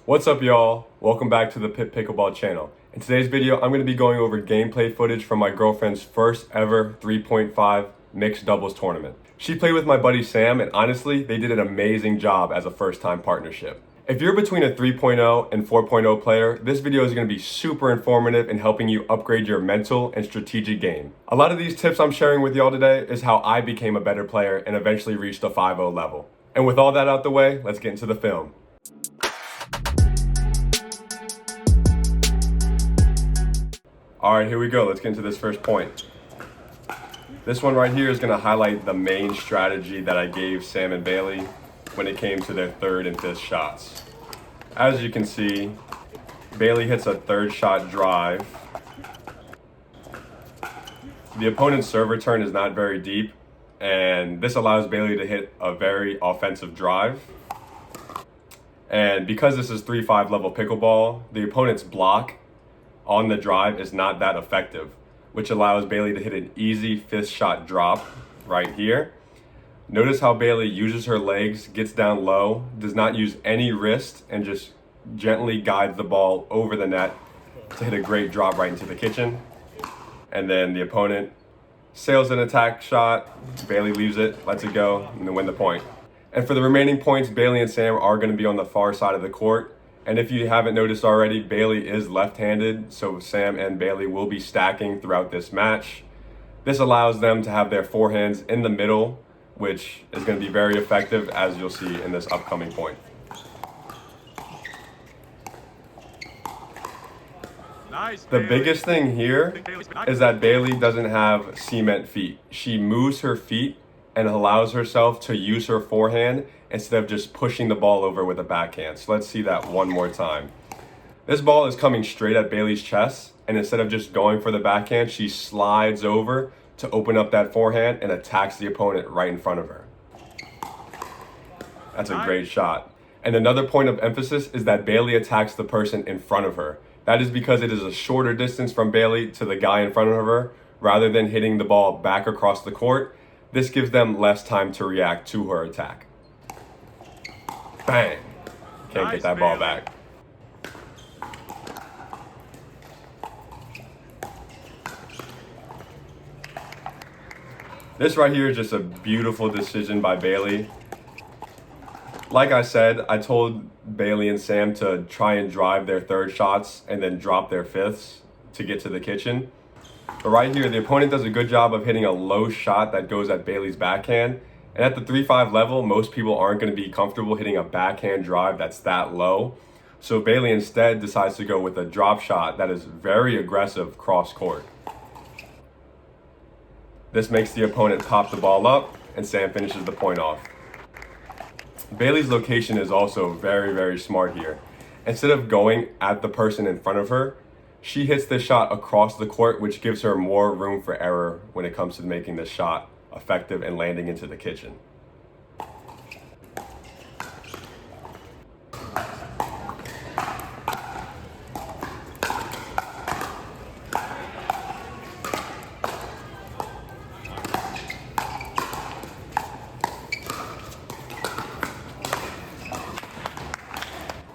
What's up, y'all? Welcome back to the Pickleball channel. In today's video, I'm going to be going over gameplay footage from my girlfriend's first ever 3.5 mixed doubles tournament. She played with my buddy Sam, and honestly, they did an amazing job as a first-time partnership. If you're between a 3.0 and 4.0 player, this video is going to be super informative in helping you upgrade your mental and strategic game. A lot of these tips I'm sharing with y'all today is how I became a better player and eventually reached a 5.0 level. And with all that out the way, let's get into the film. All right, here we go. Let's get into this first point. This one right here is going to highlight the main strategy that I gave Sam and Bailey when it came to their third and fifth shots. As you can see, Bailey hits a third shot drive. The opponent's serve return is not very deep, and this allows Bailey to hit a very offensive drive. And because this is 3-5 level pickleball, the opponent's block on the drive is not that effective, which allows Bailey to hit an easy fifth shot drop right here. Notice how Bailey uses her legs, gets down low, does not use any wrist, and just gently guides the ball over the net to hit a great drop right into the kitchen. And then the opponent sails an attack shot, Bailey leaves it, lets it go, and then win the point. And for the remaining points, Bailey and Sam are going to be on the far side of the court. And if you haven't noticed already, Bailey is left-handed, so Sam and Bailey will be stacking throughout this match. This allows them to have their forehands in the middle, which is going to be very effective, as you'll see in this upcoming point. Nice, the biggest thing here is that Bailey doesn't have cement feet. She moves her feet and allows herself to use her forehand instead of just pushing the ball over with a backhand. So let's see that one more time. This ball is coming straight at Bailey's chest, and instead of just going for the backhand, she slides over to open up that forehand and attacks the opponent right in front of her. That's a great shot. And another point of emphasis is that Bailey attacks the person in front of her. That is because it is a shorter distance from Bailey to the guy in front of her, rather than hitting the ball back across the court. This gives them less time to react to her attack. Bang! Can't get that ball back. This right here is just a beautiful decision by Bailey. Like I said, I told Bailey and Sam to try and drive their third shots and then drop their fifths to get to the kitchen. But right here, the opponent does a good job of hitting a low shot that goes at Bailey's backhand. And at the 3-5 level, most people aren't going to be comfortable hitting a backhand drive that's that low. So Bailey instead decides to go with a drop shot that is very aggressive cross court. This makes the opponent pop the ball up, and Sam finishes the point off. Bailey's location is also very, very smart here. Instead of going at the person in front of her, she hits this shot across the court, which gives her more room for error when it comes to making this shot effective and landing into the kitchen.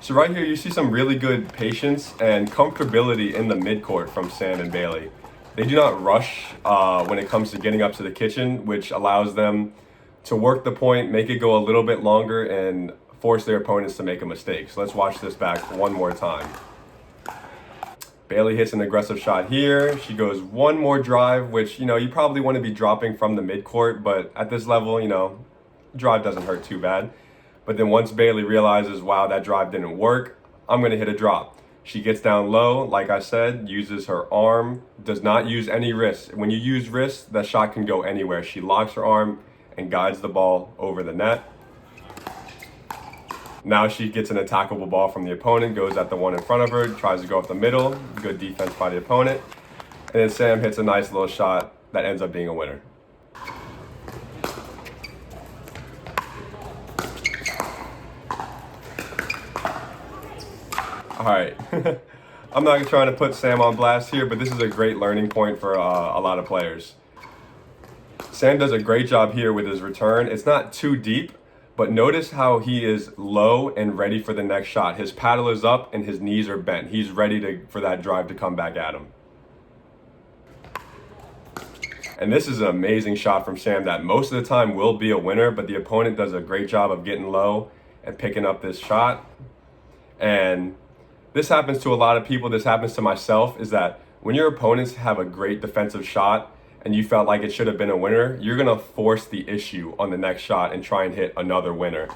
So right here, you see some really good patience and comfortability in the midcourt from Sam and Bailey. They do not rush when it comes to getting up to the kitchen, which allows them to work the point, make it go a little bit longer, and force their opponents to make a mistake. So let's watch this back one more time. Bailey hits an aggressive shot here. She goes one more drive, which, you probably want to be dropping from the midcourt, but at this level, drive doesn't hurt too bad. But then once Bailey realizes, wow, that drive didn't work, I'm going to hit a drop. She gets down low, like I said, uses her arm, does not use any wrist. When you use wrist, that shot can go anywhere. She locks her arm and guides the ball over the net. Now she gets an attackable ball from the opponent, goes at the one in front of her, tries to go up the middle. Good defense by the opponent. And then Sam hits a nice little shot that ends up being a winner. All right, I'm not trying to put Sam on blast here, but this is a great learning point for a lot of players. Sam does a great job here with his return. It's not too deep, But notice how he is low and ready for the next shot. His paddle is up and his knees are bent. He's ready for that drive to come back at him. And this is an amazing shot from Sam that most of the time will be a winner, but the opponent does a great job of getting low and picking up this shot. And this happens to a lot of people. This happens to myself, is that when your opponents have a great defensive shot and you felt like it should have been a winner, you're gonna force the issue on the next shot and try and hit another winner.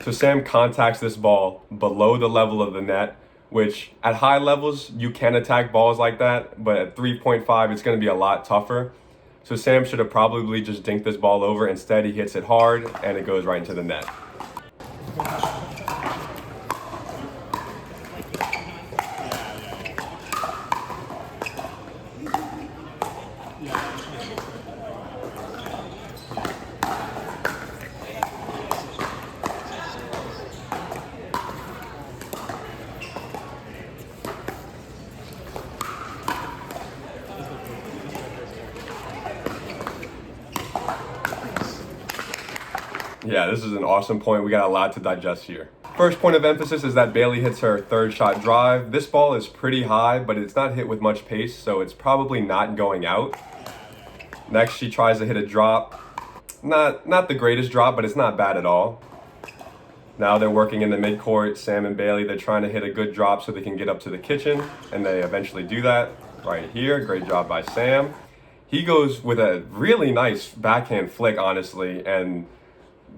So Sam contacts this ball below the level of the net, which at high levels, you can attack balls like that, but at 3.5, it's gonna be a lot tougher. So Sam should have probably just dinked this ball over. Instead, he hits it hard and it goes right into the net. Yeah, this is an awesome point. We got a lot to digest here. First point of emphasis is that Bailey hits her third shot drive. This ball is pretty high, but it's not hit with much pace, so it's probably not going out. Next, she tries to hit a drop. Not the greatest drop, but it's not bad at all. Now they're working in the midcourt. Sam and Bailey, they're trying to hit a good drop so they can get up to the kitchen, and they eventually do that right here. Great job by Sam. He goes with a really nice backhand flick, honestly, and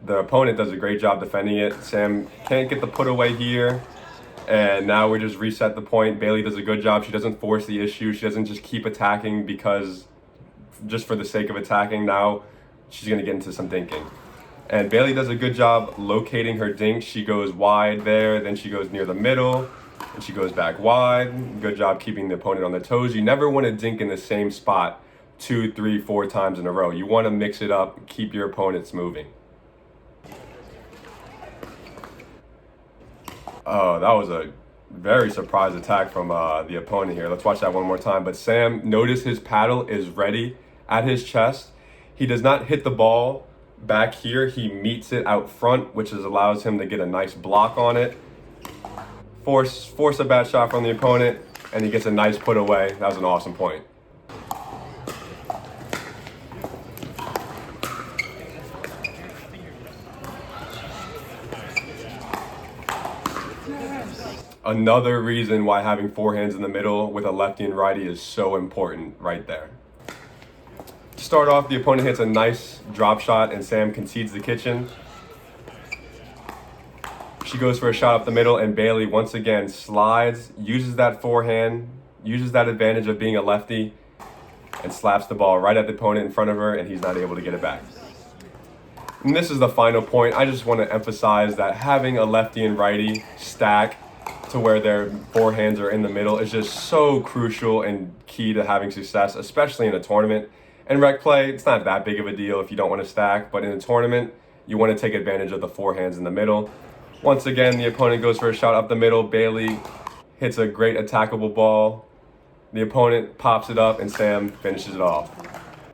the opponent does a great job defending it. Sam can't get the put away here. And now we just reset the point. Bailey does a good job. She doesn't force the issue. She doesn't just keep attacking just for the sake of attacking. Now she's going to get into some dinking. And Bailey does a good job locating her dink. She goes wide there. Then she goes near the middle. And she goes back wide. Good job keeping the opponent on their toes. You never want to dink in the same spot 2, 3, 4 times in a row. You want to mix it up. Keep your opponents moving. Oh, that was a very surprise attack from the opponent here. Let's watch that one more time. But Sam, notice his paddle is ready at his chest. He does not hit the ball back here. He meets it out front, which allows him to get a nice block on it. Force a bad shot from the opponent, and he gets a nice put away. That was an awesome point. Another reason why having forehands in the middle with a lefty and righty is so important right there. To start off, the opponent hits a nice drop shot and Sam concedes the kitchen. She goes for a shot up the middle and Bailey once again slides, uses that forehand, uses that advantage of being a lefty, and slaps the ball right at the opponent in front of her, and he's not able to get it back. And this is the final point. I just want to emphasize that having a lefty and righty stack to where their forehands are in the middle is just so crucial and key to having success, especially in a tournament. In rec play, it's not that big of a deal if you don't want to stack, but in a tournament, you want to take advantage of the forehands in the middle. Once again, the opponent goes for a shot up the middle. Bailey hits a great attackable ball. The opponent pops it up and Sam finishes it off.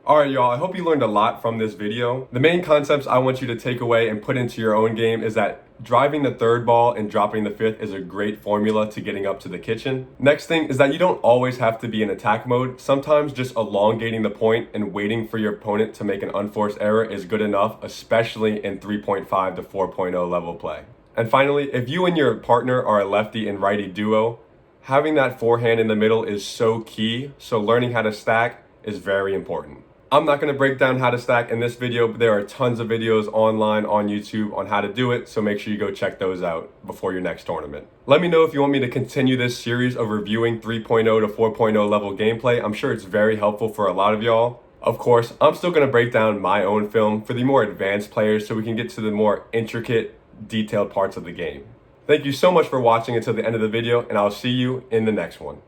All right, y'all, I hope you learned a lot from this video. The main concepts I want you to take away and put into your own game is that driving the third ball and dropping the fifth is a great formula to getting up to the kitchen. Next thing is that you don't always have to be in attack mode. Sometimes just elongating the point and waiting for your opponent to make an unforced error is good enough, especially in 3.5 to 4.0 level play. And finally, if you and your partner are a lefty and righty duo, having that forehand in the middle is so key, so learning how to stack is very important. I'm not going to break down how to stack in this video, but there are tons of videos online on YouTube on how to do it, so make sure you go check those out before your next tournament. Let me know if you want me to continue this series of reviewing 3.0 to 4.0 level gameplay. I'm sure it's very helpful for a lot of y'all. Of course, I'm still going to break down my own film for the more advanced players so we can get to the more intricate, detailed parts of the game. Thank you so much for watching until the end of the video, and I'll see you in the next one.